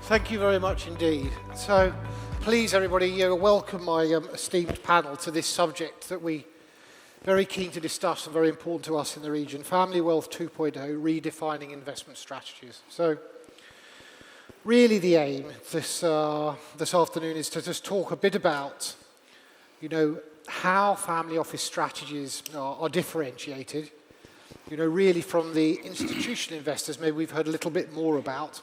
Thank you very much indeed. So please, everybody, welcome my esteemed panel to this subject that we're very keen to discuss and very important to us in the region, Family Wealth 2.0, Redefining Investment Strategies. So really the aim this afternoon is to just talk a bit about, how family office strategies are differentiated, really from the institutional investors maybe we've heard a little bit more about,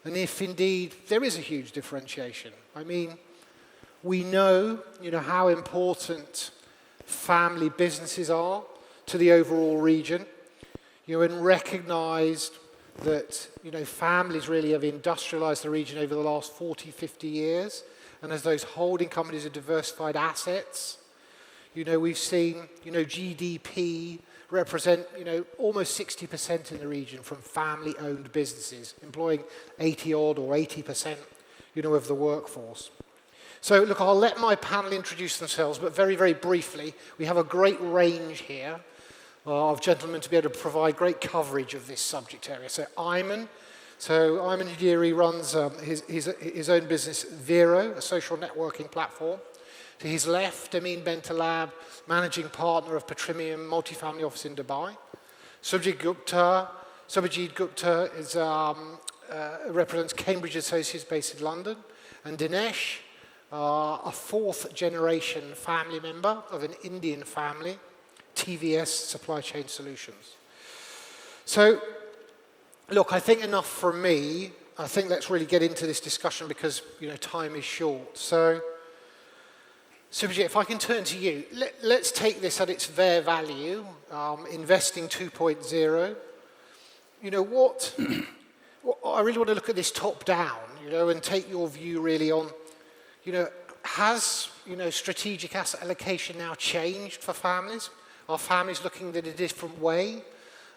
and if indeed there is a huge differentiation. I mean, we know, how important family businesses are to the overall region, and recognized that, families really have industrialized the region over the last 40, 50 years, and as those holding companies have diversified assets, we've seen, GDP represent, almost 60% in the region from family-owned businesses, employing 80-odd or 80%, of the workforce. So, look, I'll let my panel introduce themselves, but very, very briefly, we have a great range here of gentlemen to be able to provide great coverage of this subject area. So, Ayman Hidiri runs his own business, Vero, a social networking platform. To his left, Amin Bentalab, managing partner of Patrimium Multifamily Office in Dubai. Subhajit Gupta represents Cambridge Associates based in London. And Dinesh, a fourth-generation family member of an Indian family, TVS Supply Chain Solutions. So, look, I think enough from me. I think let's really get into this discussion because, time is short. So, Subhajit, if I can turn to you, let's take this at its fair value, investing 2.0. I really want to look at this top down, and take your view really on, has, strategic asset allocation now changed for families? Are families looking at it a different way?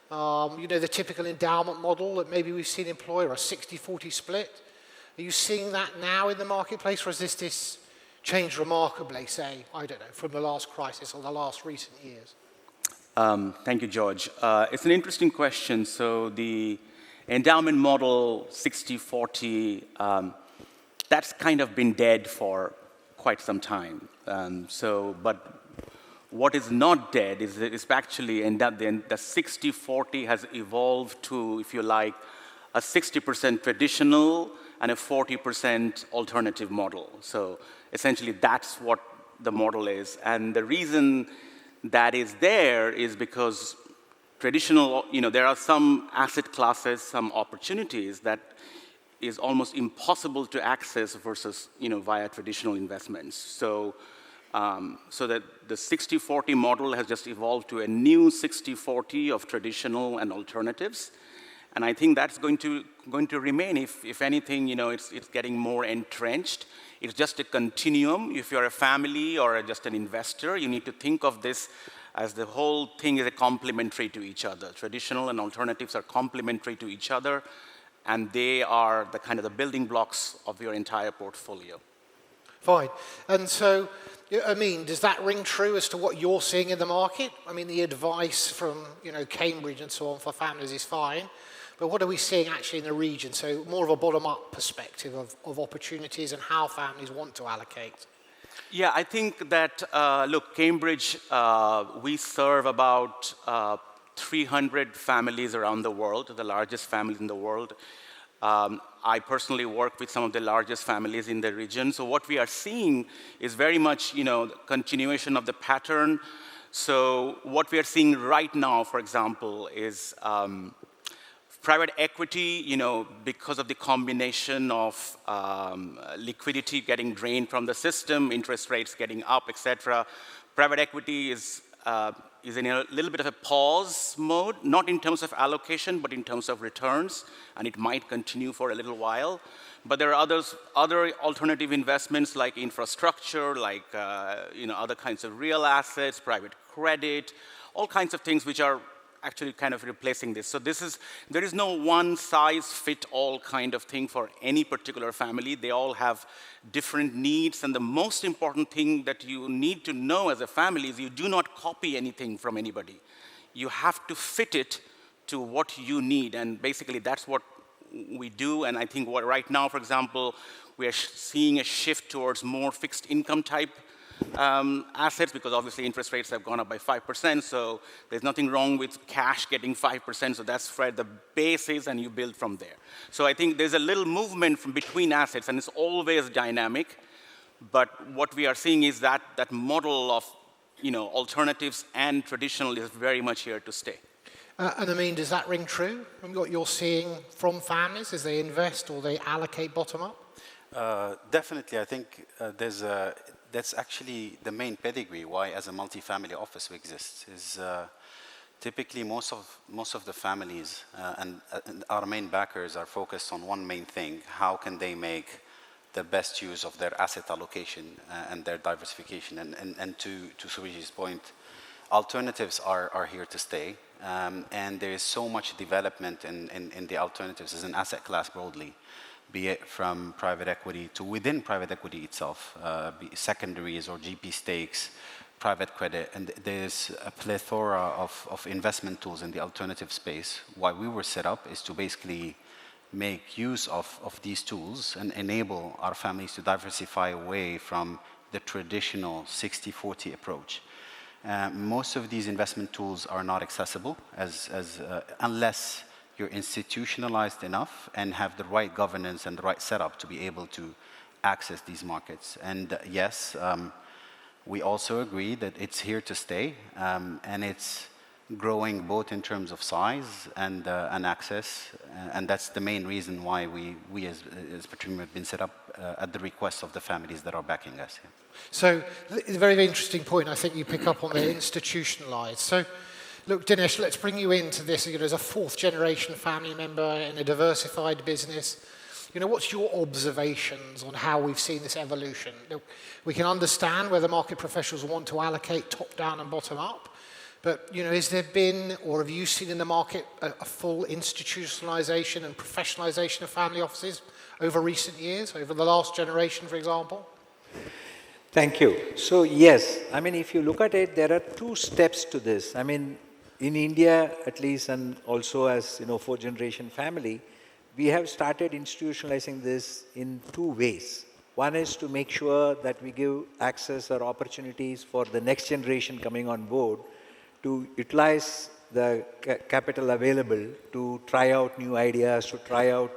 The typical endowment model that maybe we've seen employ, or a 60-40 split. Are you seeing that now in the marketplace, or is this changed remarkably, say, I don't know, from the last crisis or the last recent years? Thank you, George. It's an interesting question. So the endowment model 60-40, that's kind of been dead for quite some time. But what is not dead is actually, and that the 60-40 has evolved to, if you like, a 60% traditional and a 40% alternative model. So essentially, that's what the model is. And the reason that is there is because traditional, there are some asset classes, some opportunities that is almost impossible to access versus, via traditional investments. So that the 60-40 model has just evolved to a new 60-40 of traditional and alternatives. And I think that's going to remain. If anything, it's getting more entrenched. It's just a continuum. If you're a family or just an investor, you need to think of this as the whole thing is complementary to each other. Traditional and alternatives are complementary to each other, and they are the kind of the building blocks of your entire portfolio. Fine. And so, does that ring true as to what you're seeing in the market? I mean, the advice from, Cambridge and so on for families is fine. But what are we seeing actually in the region? So more of a bottom-up perspective of opportunities and how families want to allocate. Yeah, I think that, look, Cambridge, we serve about 300 families around the world, the largest families in the world. I personally work with some of the largest families in the region. So what we are seeing is very much, continuation of the pattern. So what we are seeing right now, for example, is private equity, because of the combination of liquidity getting drained from the system, interest rates getting up, etc. Private equity is in a little bit of a pause mode, not in terms of allocation, but in terms of returns, and it might continue for a little while. But there are other alternative investments like infrastructure, like other kinds of real assets, private credit, all kinds of things which are actually kind of replacing this. So there is no one-size-fit-all kind of thing for any particular family. They all have different needs, and the most important thing that you need to know as a family is you do not copy anything from anybody. You have to fit it to what you need, and basically that's what we do. And I think right now, for example, we are seeing a shift towards more fixed income type assets, because obviously interest rates have gone up by 5%, so there's nothing wrong with cash getting 5%, so that's where the base is, and you build from there. So I think there's a little movement from between assets, and it's always dynamic, but what we are seeing is that that model of alternatives and traditional is very much here to stay. And I mean, does that ring true from what you're seeing from families as they invest or they allocate bottom up? Definitely, I think that's actually the main pedigree why as a multi-family office we exist, is typically most of the families and our main backers are focused on one main thing: how can they make the best use of their asset allocation and their diversification. And to Sureesh's point, alternatives are here to stay, and there is so much development in the alternatives as an asset class broadly, be it from private equity to within private equity itself, be secondaries or GP stakes, private credit, and there's a plethora of investment tools in the alternative space. Why we were set up is to basically make use of these tools and enable our families to diversify away from the traditional 60-40 approach. Most of these investment tools are not accessible unless you're institutionalized enough and have the right governance and the right setup to be able to access these markets. And yes, we also agree that it's here to stay, and it's growing both in terms of size and access, and that's the main reason why we as Patrimony have been set up at the request of the families that are backing us. Yeah. So, a very, very interesting point. I think you pick up on the institutionalized. So, look, Dinesh, let's bring you into this. As a fourth-generation family member in a diversified business, what's your observations on how we've seen this evolution? Look, we can understand where the market professionals want to allocate top-down and bottom-up, but has there been, or have you seen in the market, a full institutionalization and professionalization of family offices over recent years, over the last generation, for example? Thank you. So yes, I mean, if you look at it, there are two steps to this. I mean, in India, at least, and also as fourth-generation family, we have started institutionalizing this in two ways. One is to make sure that we give access or opportunities for the next generation coming on board to utilize the capital available to try out new ideas, to try out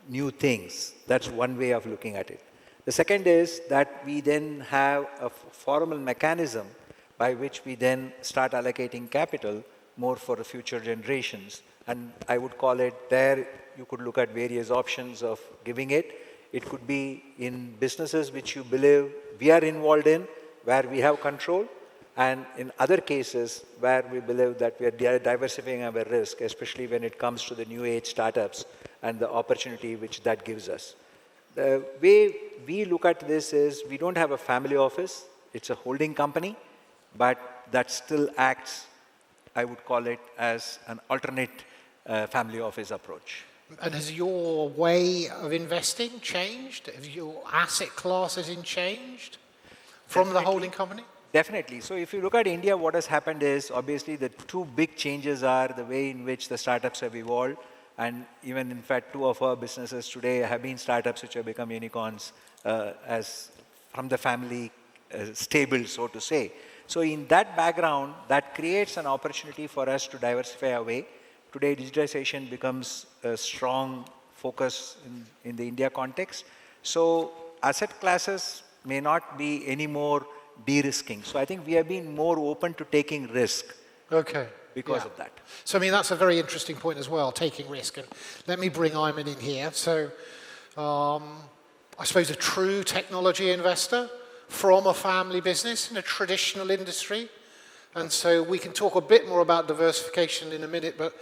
new things. That's one way of looking at it. The second is that we then have a formal mechanism by which we then start allocating capital more for the future generations. And I would call it there, you could look at various options of giving it. It could be in businesses which you believe we are involved in, where we have control, and in other cases where we believe that we are diversifying our risk, especially when it comes to the new age startups and the opportunity which that gives us. The way we look at this is we don't have a family office. It's a holding company, but that still acts, I would call it, as an alternate family office approach. And has your way of investing changed? Have your asset classes changed from the holding company? Definitely. So if you look at India, what has happened is obviously the two big changes are the way in which the startups have evolved, and even in fact 2 of our businesses today have been startups which have become unicorns as from the family stable, so to say. So in that background, that creates an opportunity for us to diversify our way. Today, digitization becomes a strong focus in the India context. So asset classes may not be any more de-risking. So I think we have been more open to taking risk. Okay. Because of that. So I mean, that's a very interesting point as well, taking risk. And let me bring Ayman in here. So I suppose a true technology investor from a family business in a traditional industry. And so we can talk a bit more about diversification in a minute, but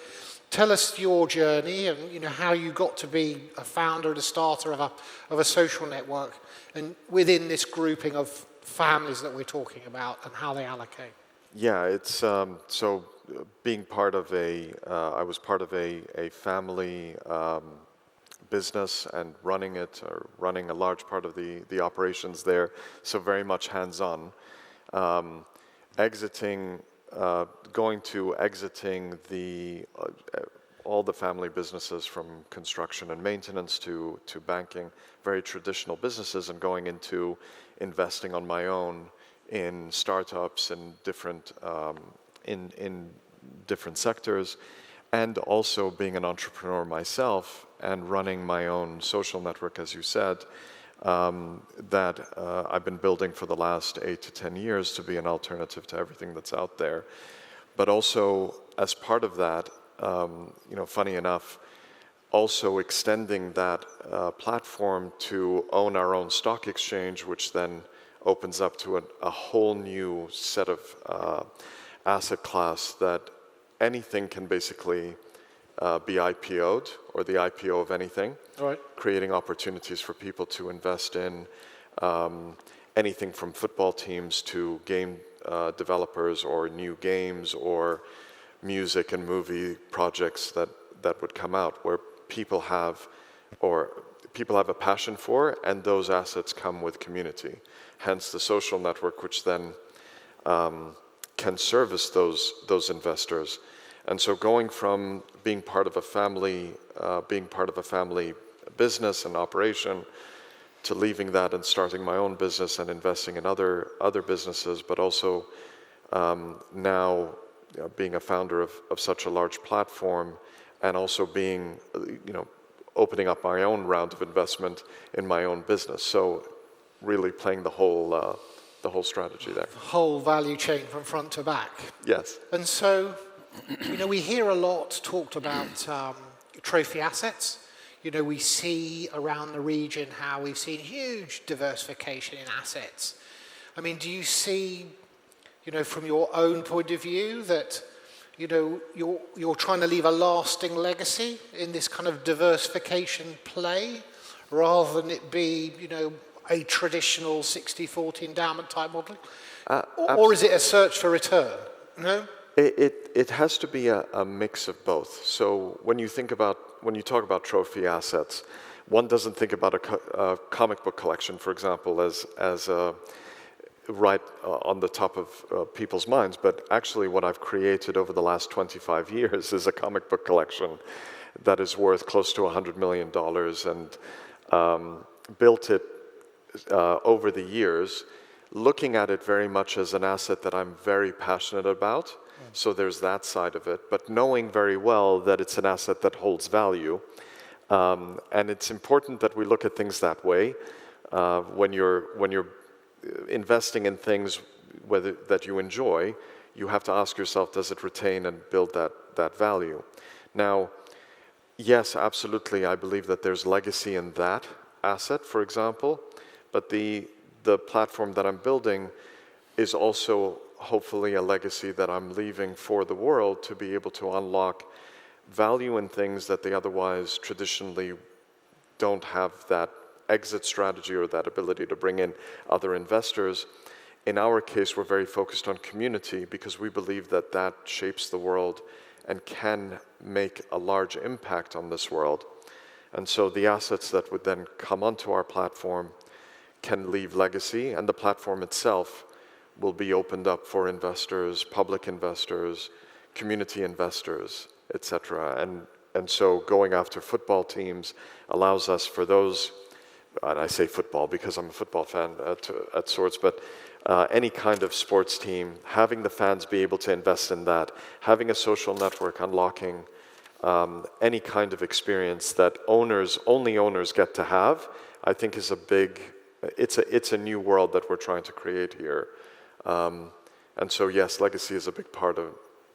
tell us your journey and how you got to be a founder and a starter of a social network, and within this grouping of families that we're talking about and how they allocate. Yeah, it's so being part of I was part of a family business and running a large part of the operations there, so very much hands-on. Exiting the all the family businesses from construction and maintenance to banking, very traditional businesses, and going into investing on my own in startups and different in different sectors, and also being an entrepreneur myself and running my own social network, as you said, that I've been building for the last 8 to 10 years to be an alternative to everything that's out there. But also, as part of that, funny enough, also extending that platform to own our own stock exchange, which then opens up to a whole new set of asset class that anything can basically be IPO'd, or the IPO of anything, Right. creating opportunities for people to invest in anything from football teams to game developers or new games or music and movie projects that would come out where people have a passion for, and those assets come with community. Hence the social network, which then can service those investors. And so going from being part of a family business and operation to leaving that and starting my own business and investing in other businesses, but also now being a founder of such a large platform, and also being, opening up my own round of investment in my own business. So really playing the whole strategy there. Whole value chain from front to back. Yes. And so, we hear a lot talked about trophy assets. We see around the region how we've seen huge diversification in assets. I mean, do you see, from your own point of view that, you're trying to leave a lasting legacy in this kind of diversification play, rather than it be, a traditional 60-40 endowment type model? Or is it a search for return? No? It has to be a mix of both. So when you talk about trophy assets, one doesn't think about a comic book collection, for example, as right on the top of people's minds. But actually, what I've created over the last 25 years is a comic book collection that is worth close to $100 million, and built it over the years, looking at it very much as an asset that I'm very passionate about. So there's that side of it, but knowing very well that it's an asset that holds value. And it's important that we look at things that way. When you're investing in things that you enjoy, you have to ask yourself, does it retain and build that value? Now, yes, absolutely, I believe that there's legacy in that asset, for example, but the platform that I'm building is also hopefully a legacy that I'm leaving for the world to be able to unlock value in things that they otherwise traditionally don't have that exit strategy or that ability to bring in other investors. In our case, we're very focused on community because we believe that shapes the world and can make a large impact on this world. And so the assets that would then come onto our platform can leave legacy, and the platform itself will be opened up for investors, public investors, community investors, etc. And so going after football teams allows us for those, and I say football because I'm a football fan at sorts, but any kind of sports team, having the fans be able to invest in that, having a social network unlocking any kind of experience that only owners get to have, I think is it's a new world that we're trying to create here. And so, yes, legacy is a big part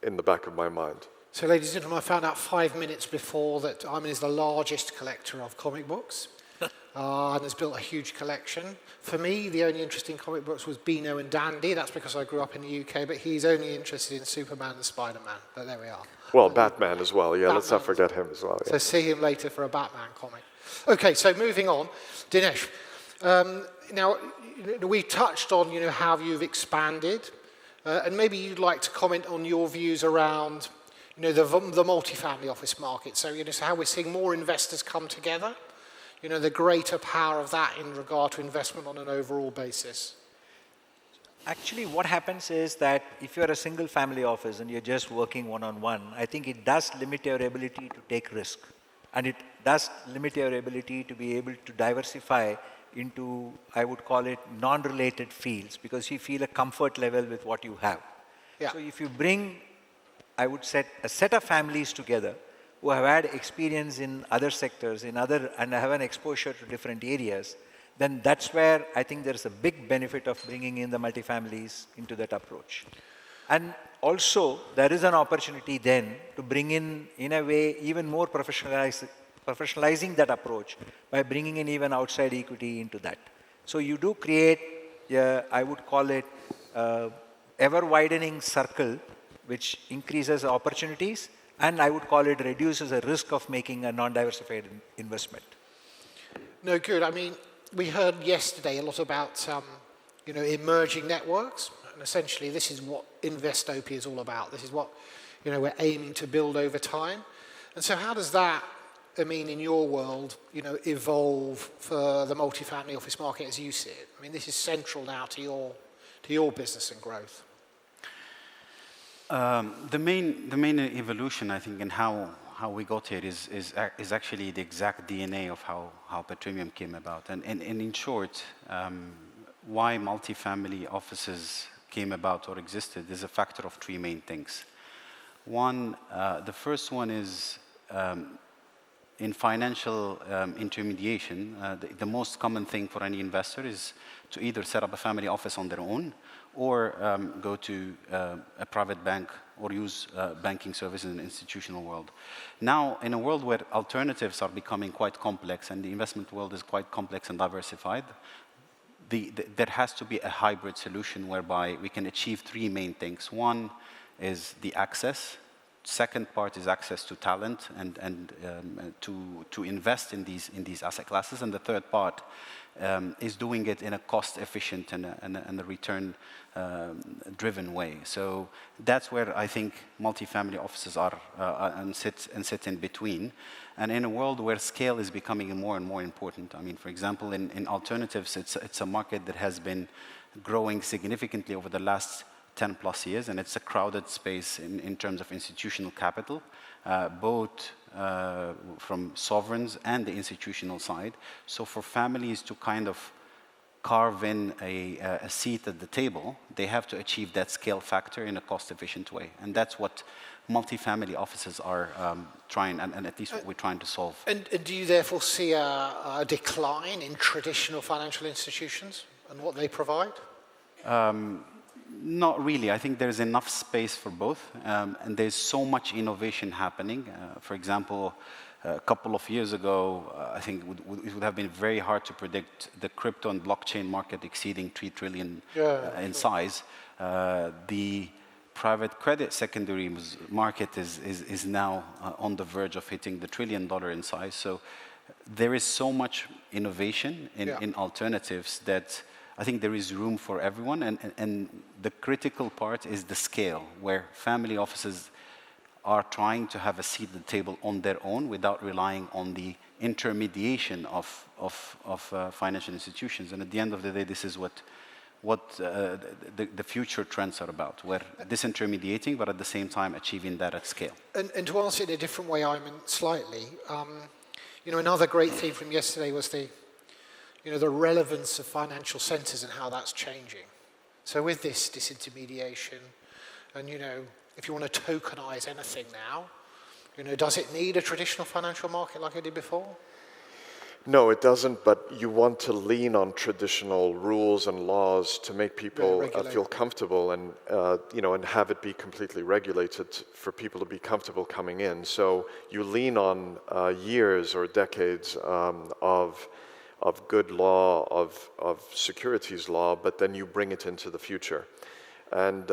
in the back of my mind. So, ladies and gentlemen, I found out 5 minutes before that Ayman is the largest collector of comic books and has built a huge collection. For me, the only interesting comic books was Beano and Dandy. That's because I grew up in the UK, but he's only interested in Superman and Spider-Man. But there we are. Well, Batman as well. Yeah, let's not forget him as well. Yeah. So see him later for a Batman comic. Okay, so moving on. Dinesh, now, we touched on, how you've expanded, and maybe you'd like to comment on your views around, the multifamily office market. So, so how we're seeing more investors come together, the greater power of that in regard to investment on an overall basis. Actually, what happens is that if you're a single family office and you're just working one-on-one, I think it does limit your ability to take risk. And it does limit your ability to be able to diversify into, I would call it, non-related fields, because you feel a comfort level with what you have. Yeah. So if you bring, I would say, a set of families together who have had experience in other sectors, and have an exposure to different areas, then that's where I think there's a big benefit of bringing in the multifamilies into that approach. And also, there is an opportunity then to bring in a way, even more professionalizing that approach by bringing in even outside equity into that. So you do create, I would call it, ever-widening circle, which increases opportunities, and I would call it reduces the risk of making a non-diversified investment. No, good. I mean, we heard yesterday a lot about, emerging networks, and essentially this is what Investopia is all about. This is what, we're aiming to build over time. And so how does that, in your world, evolve for the multifamily office market as you see it? I mean, this is central now to your business and growth. The main evolution, I think, in how we got here is actually the exact DNA of how Petroleum came about. And in short, why multifamily offices came about or existed is a factor of three main things. One, the first one is in financial intermediation, the most common thing for any investor is to either set up a family office on their own or go to a private bank or use banking services in the institutional world. Now, in a world where alternatives are becoming quite complex and the investment world is quite complex and diversified, there has to be a hybrid solution whereby we can achieve three main things. One is the access. Second part is access to talent and to invest in these asset classes. And the third part is doing it in a cost-efficient and a return-driven way. So that's where I think multifamily offices are and sit in between. And in a world where scale is becoming more and more important, I mean, for example, in alternatives, it's a market that has been growing significantly over the last 10 plus years, and it's a crowded space in terms of institutional capital, both from sovereigns and the institutional side. So for families to kind of carve in a seat at the table, they have to achieve that scale factor in a cost-efficient way. And that's what multifamily offices are trying, and at least what we're trying to solve. And do you therefore see a decline in traditional financial institutions and what they provide? Not really. I think there's enough space for both, and there's so much innovation happening. For example, a couple of years ago, I think it would have been very hard to predict the crypto and blockchain market exceeding $3 trillion in size. The private credit secondary market is now on the verge of hitting the $1 trillion in size. So there is so much innovation in alternatives that I think there is room for everyone, and the critical part is the scale, where family offices are trying to have a seat at the table on their own without relying on the intermediation of financial institutions. And at the end of the day, this is what the future trends are about, where disintermediating, but at the same time achieving that at scale. And to answer it in a different way, Ayman, slightly, another great theme from yesterday was the relevance of financial centers and how that's changing. So with this disintermediation, and if you want to tokenize anything now, does it need a traditional financial market like it did before? No, it doesn't, but you want to lean on traditional rules and laws to make people feel comfortable and, and have it be completely regulated for people to be comfortable coming in. So you lean on years or decades of good law, of securities law, but then you bring it into the future. And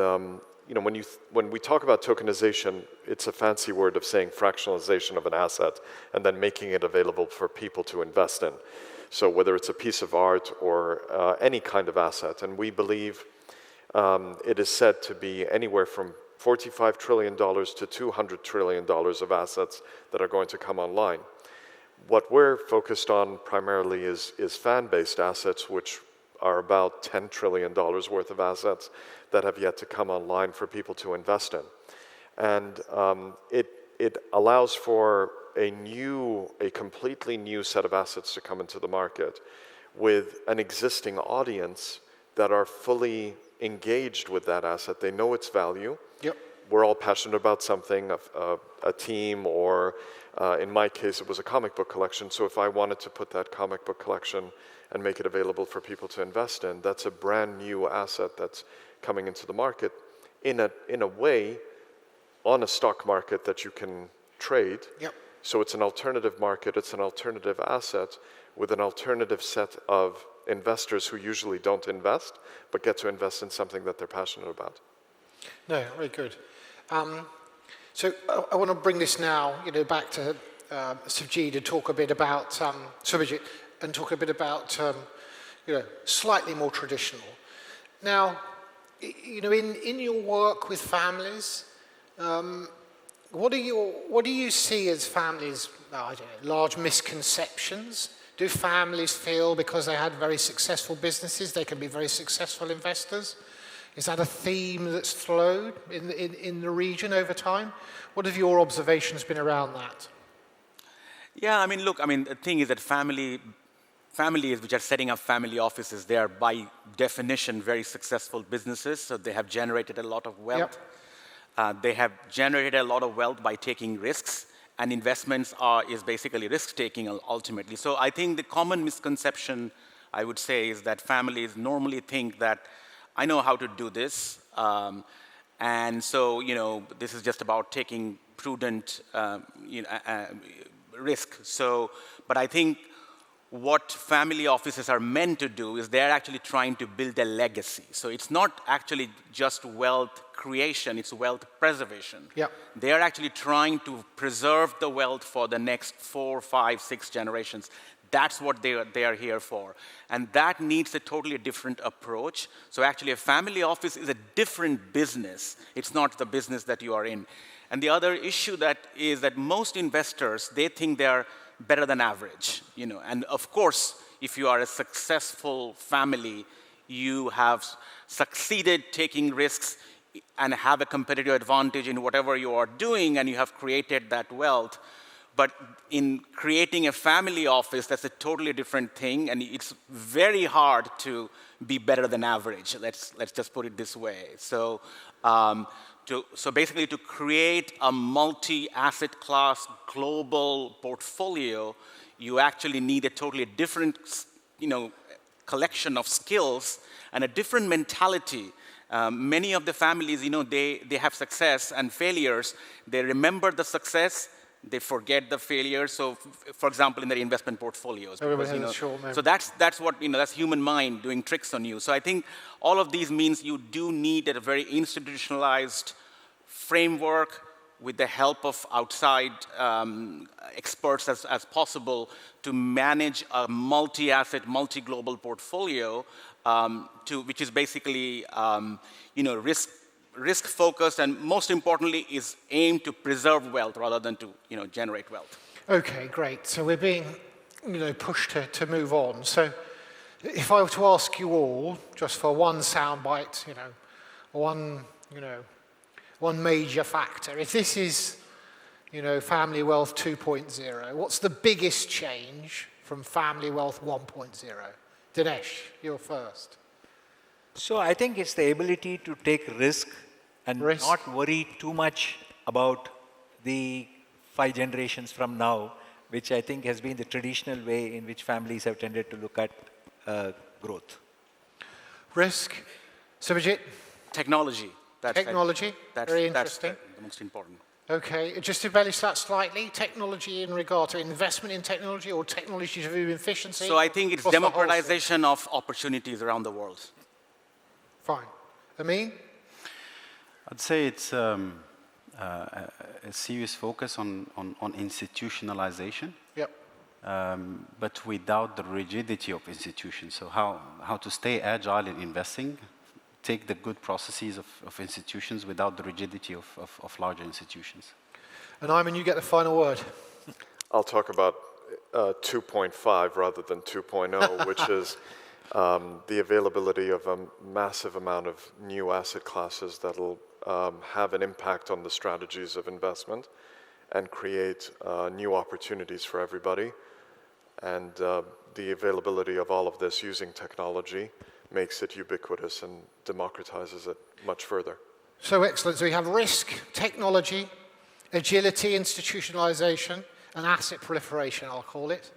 when we talk about tokenization, it's a fancy word of saying fractionalization of an asset and then making it available for people to invest in. So whether it's a piece of art or any kind of asset, and we believe it is said to be anywhere from $45 trillion to $200 trillion of assets that are going to come online. What we're focused on primarily is fan-based assets, which are about $10 trillion worth of assets that have yet to come online for people to invest in. And it allows for a completely new set of assets to come into the market with an existing audience that are fully engaged with that asset. They know its value. Yep. We're all passionate about something, a team, or in my case, it was a comic book collection. So if I wanted to put that comic book collection and make it available for people to invest in, that's a brand new asset that's coming into the market in a way on a stock market that you can trade. Yep. So it's an alternative market, it's an alternative asset with an alternative set of investors who usually don't invest, but get to invest in something that they're passionate about. No, very good. So I want to bring this now, back to Subhajit and talk a bit about Subhajit and talk a bit about slightly more traditional. Now, in your work with families, what do you see as families? I don't know, large misconceptions. Do families feel because they had very successful businesses, they can be very successful investors? Is that a theme that's flowed in the region over time? What have your observations been around that? Yeah, the thing is that families which are setting up family offices, they are by definition very successful businesses, so they have generated a lot of wealth. Yep. They have generated a lot of wealth by taking risks, and investments is basically risk-taking ultimately. So I think the common misconception, I would say, is that families normally think that I know how to do this, and so this is just about taking prudent risk. So, but I think what family offices are meant to do is they're actually trying to build a legacy. So it's not actually just wealth creation, it's wealth preservation. Yep. They are actually trying to preserve the wealth for the next 4, 5, 6 generations. That's what they are here for. And that needs a totally different approach. So actually a family office is a different business. It's not the business that you are in. And the other issue is that most investors, they think they are better than average. And of course, if you are a successful family, you have succeeded taking risks and have a competitive advantage in whatever you are doing, and you have created that wealth. But in creating a family office, that's a totally different thing, and it's very hard to be better than average. Let's just put it this way. So, so basically, to create a multi-asset class global portfolio, you actually need a totally different, collection of skills and a different mentality. Many of the families, they have success and failures. They remember the success. They forget the failure. So, for example, in their investment portfolios, because, so that's what that's human mind doing tricks on you. So I think all of these means you do need a very institutionalized framework with the help of outside experts as possible to manage a multi-asset, multi-global portfolio, which is basically risk-focused, and most importantly, is aimed to preserve wealth rather than to generate wealth. Okay, great. So we're being pushed to move on. So if I were to ask you all, just for one soundbite, one major factor, if this is family wealth 2.0, what's the biggest change from family wealth 1.0? Dinesh, you're first. So I think it's the ability to take risk and not worry too much about the 5 generations from now, which I think has been the traditional way in which families have tended to look at growth. Risk. Subhajit? Technology. Technology, very interesting. That's the most important. Okay, just to embellish that slightly, technology in regard to investment in technology or technology to do efficiency? So I think it's democratization of opportunities around the world. Fine. Amin? I'd say it's a serious focus on institutionalization. Yep. But without the rigidity of institutions. So how to stay agile in investing, take the good processes of institutions without the rigidity of larger institutions. And Ayman, you get the final word. I'll talk about 2.5 rather than 2.0, which is the availability of a massive amount of new asset classes that'll have an impact on the strategies of investment and create new opportunities for everybody. And the availability of all of this using technology makes it ubiquitous and democratizes it much further. So excellent. So we have risk, technology, agility, institutionalization, and asset proliferation, I'll call it.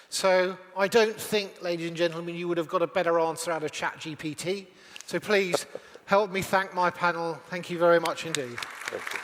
So I don't think, ladies and gentlemen, you would have got a better answer out of ChatGPT. So please help me thank my panel. Thank you very much indeed. Thank you.